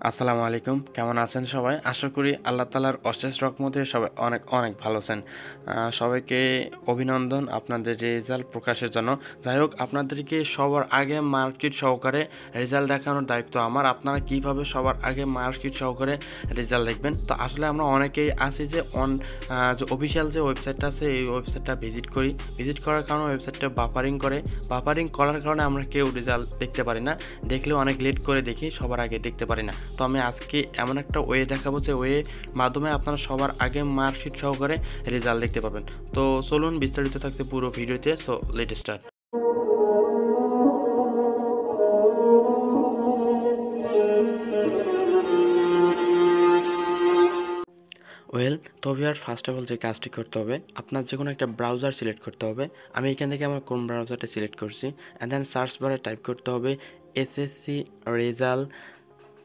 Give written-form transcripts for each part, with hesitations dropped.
আসসালামু আলাইকুম, কেমন আছেন সবাই? আশা করি আল্লাহ তাআলার অশেষ রহমতে সবাই অনেক অনেক ভালো আছেন। সবাইকে অভিনন্দন আপনাদের রেজাল্ট প্রকাশের জন্য। যাই হোক, আপনাদেরকে সবার আগে মার্কশিট সহকারে রেজাল্ট দেখানোর দায়িত্ব আমার। আপনারা কিভাবে সবার আগে মার্কশিট সহকারে রেজাল্ট দেখবেন? তো আসলে আমরা অনেকেই আছি যে যে অফিসিয়াল যে ওয়েবসাইটটা আছে এই ওয়েবসাইটটা ভিজিট করি। ভিজিট করার কারণে ওয়েবসাইটটা বাফারিং করে। বাফারিং করার কারণে আমরা কেউ রেজাল্ট দেখতে পারি না। দেখলেও অনেক লেট করে দেখি, সবার আগে দেখতে পারি না। তো আমি আজকে এমন একটা ওয়ে দেখাবো যে ওয়ে মাধ্যমে আপনারা সবার আগে মার্কশিট সহকারে রেজাল্ট দেখতে পাবেন। তো চলুন, বিস্তারিত থাকছে পুরো ভিডিওতে। So let start. তবে আর ফার্স্ট অফ অল যে কাজটি করতে হবে, আপনার যে কোনো একটা ব্রাউজার সিলেক্ট করতে হবে। আমি এখান থেকে আমার কোন ব্রাউজারটা সিলেক্ট করছি, অ্যান্ড দেন সার্চ বারে টাইপ করতে হবে এসএসসি রেজাল্ট।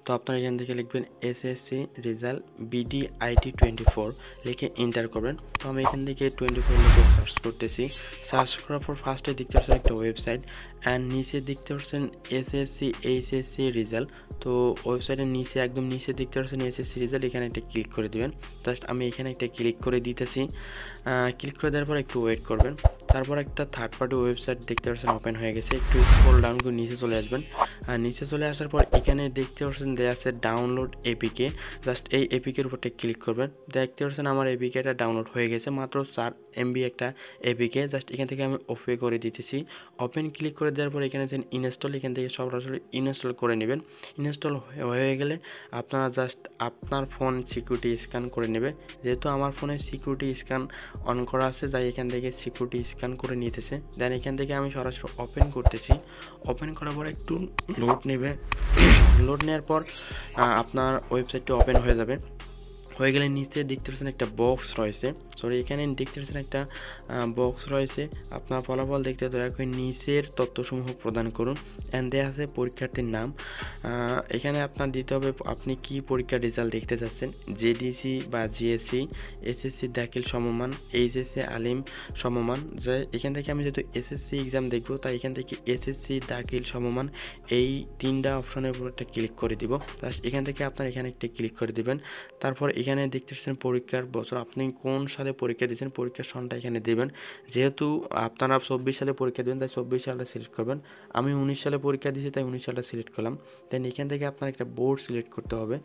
তো আপনারা এখান থেকে লিখবেন এসএসসি রেজাল্ট BDIT24 লিখে এন্টার করবেন। তো আমি এখান থেকে 24 লিখে সার্চ করতেছি। সার্চ করার পর ফার্স্টে দেখতে পাচ্ছেন একটা ওয়েবসাইট, অ্যান্ড নিচে দেখতে পাচ্ছেন এসএসসি এইচএসসি রেজাল্ট। তো ওয়েবসাইটের নিচে একদম নিচে দেখতে পাচ্ছেন এসএসসি রেজাল্ট, এখানে একটা ক্লিক করে দেবেন। জাস্ট আমি এখানে একটা ক্লিক করে দিতেছি। ক্লিক করে দেওয়ার পর একটু ওয়েট করবেন। তারপর একটা থার্ড পার্টি ওয়েবসাইট দেখতে পাচ্ছেন ওপেন হয়ে গেছে। একটু স্ক্রল ডাউন করে নিচে চলে আসবেন। আর নিচে চলে আসার পর এখানে দেখতে পাচ্ছেন দেয়া আছে ডাউনলোড এপিকে। জাস্ট এই এপিকের উপরটা ক্লিক করবেন। দেখতে পাচ্ছেন আমার এপিকেটা ডাউনলোড হয়ে গেছে, মাত্র 4 MB একটা এপিকে। জাস্ট এখান থেকে আমি ওপেন করে দিতেছি। ওপেন ক্লিক করে দেওয়ার পর এখানে যে ইনস্টল, এখান থেকে সরাসরি ইনস্টল করে নেবেন। ইনস্টল হয়ে গেলে আপনারা জাস্ট আপনার ফোন সিকিউরিটি স্ক্যান করে নেবে। যেহেতু আমার ফোনে সিকিউরিটি স্ক্যান অন করা আছে, তাই এখান থেকে সিকিউরিটি স্ক্যান করে নিতেছে। দেন এখান থেকে আমি সরাসরি ওপেন করতেছি। ওপেন করার পর একটু লোড নেবে। লোড নেওয়ার পর আপনার ওয়েবসাইটটি ওপেন হয়ে যাবে। হয়ে গেলে নিচে দেখতে পাচ্ছেন একটা বক্স রয়েছে। এখানে দেখতে পাচ্ছেন একটা বক্স রয়েছে। আপনার ফলাফল দেখতে দয়া করে নিচের তথ্যসমূহ প্রদান করুন। অ্যান্ড দেয়া আছে পরীক্ষার্থীর নাম। এখানে আপনার দিতে হবে আপনি কি পরীক্ষার রেজাল্ট দেখতে চাচ্ছেন, জেডিসি বা জিএসসি, এসএসসি দাখিল সমমান, এইচএসসি আলিম সমমান। যে এখান থেকে আমি যেহেতু এসএসসি এক্সাম দেখবো, তাই এখান থেকে এসএসসি দাখিল সমমান এই 3টা অপশনের উপর একটা ক্লিক করে দিব। এখান থেকে আপনার এখানে একটা ক্লিক করে দিবেন। তারপর এখানে দেখতে পাচ্ছেন পরীক্ষার বছর, আপনি কোন সালে পরীক্ষা দিয়েছেন পরীক্ষার সনটা এখানে দেবেন। যেহেতু আপনারা 24 সালে পরীক্ষা দেবেন, তাই 24 সালটা সিলেক্ট করবেন। আমি 19 সালে পরীক্ষা দিয়েছি, তাই 19 সালটা সিলেক্ট করলাম। দেন এখান থেকে আপনার একটা বোর্ড সিলেক্ট করতে হবে।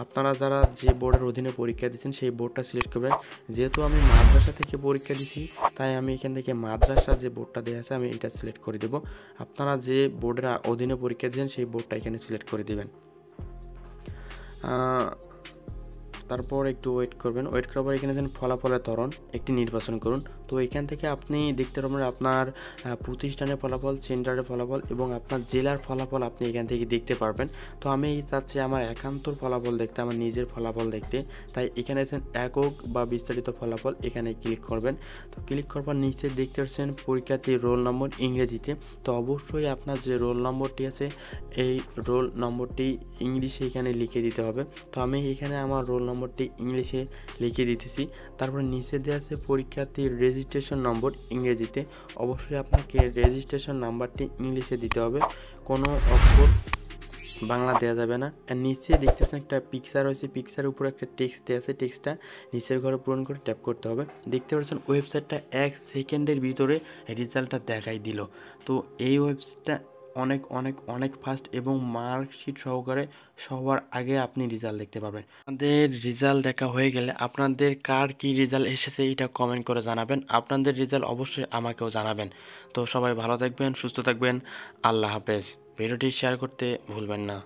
আপনারা যারা যে বোর্ডের অধীনে পরীক্ষা দিচ্ছেন সেই বোর্ডটা সিলেক্ট করবেন। যেহেতু আমি মাদ্রাসা থেকে পরীক্ষা দিয়েছি, তাই আমি এখান থেকে মাদ্রাসা যে বোর্ডটা দেওয়া আছে আমি এটা সিলেক্ট করে দেবো। আপনারা যে বোর্ডের অধীনে পরীক্ষা দিয়েছেন সেই বোর্ডটা এখানে সিলেক্ট করে দেবেন। তারপর একটু ওয়েট করবেন। ওয়েট করার পর এখানে যেন ফলাফলের ধরন একটি নির্বাচন করুন। তো এখান থেকে আপনি দেখতে পারবেন আপনার প্রতিষ্ঠানের ফলাফল, সেন্টারের ফলাফল এবং আপনার জেলার ফলাফল আপনি এখান থেকে দেখতে পারবেন। তো আমি চাচ্ছি আমার একান্তর ফলাফল দেখতে, আমার নিজের ফলাফল দেখতে, তাই এখানে আছেন একক বা বিস্তারিত ফলাফল, এখানে ক্লিক করবেন। তো ক্লিক করার পর নিচে দেখতে পাচ্ছেন পরীক্ষার্থীর রোল নম্বর ইংরেজিতে। তো অবশ্যই আপনার যে রোল নম্বরটি আছে এই রোল নম্বরটি ইংলিশে এখানে লিখে দিতে হবে। তো আমি এখানে আমার রোল নম্বরটি ইংলিশে লিখে দিতেছি। তারপর নিচে দেওয়া আছে পরীক্ষার্থীর রেজিস্ট্রেশন নম্বর ইংরেজিতে। অবশ্যই আপনাকে রেজিস্ট্রেশন নাম্বারটি ইংলিশে দিতে হবে, কোনো অক্ষর বাংলা দেওয়া যাবে না। আর নিচে দেখতে পাচ্ছেন একটা পিকচার রয়েছে, পিকচারের উপর একটা টেক্সট দেওয়া আছে, টেক্সটটা নিচের ঘরে পূরণ করে ট্যাপ করতে হবে। দেখতে পাচ্ছেন ওয়েবসাইটটা 1 সেকেন্ডের ভিতরে রেজাল্টটা দেখাই দিল। তো এই ওয়েবসাইটটা অনেক অনেক অনেক ফাস্ট এবং মার্কশিট সহকারে সবার আগে আপনি রেজাল্ট দেখতে পাবেন। আপনাদের রেজাল্ট দেখা হয়ে গেলে আপনাদের কার কি রেজাল্ট এসেছে এটা কমেন্ট করে জানাবেন। আপনাদের রেজাল্ট অবশ্যই আমাকেও জানাবেন। তো সবাই ভালো থাকবেন, সুস্থ থাকবেন। আল্লাহ হাফেজ। ভিডিওটি শেয়ার করতে ভুলবেন না।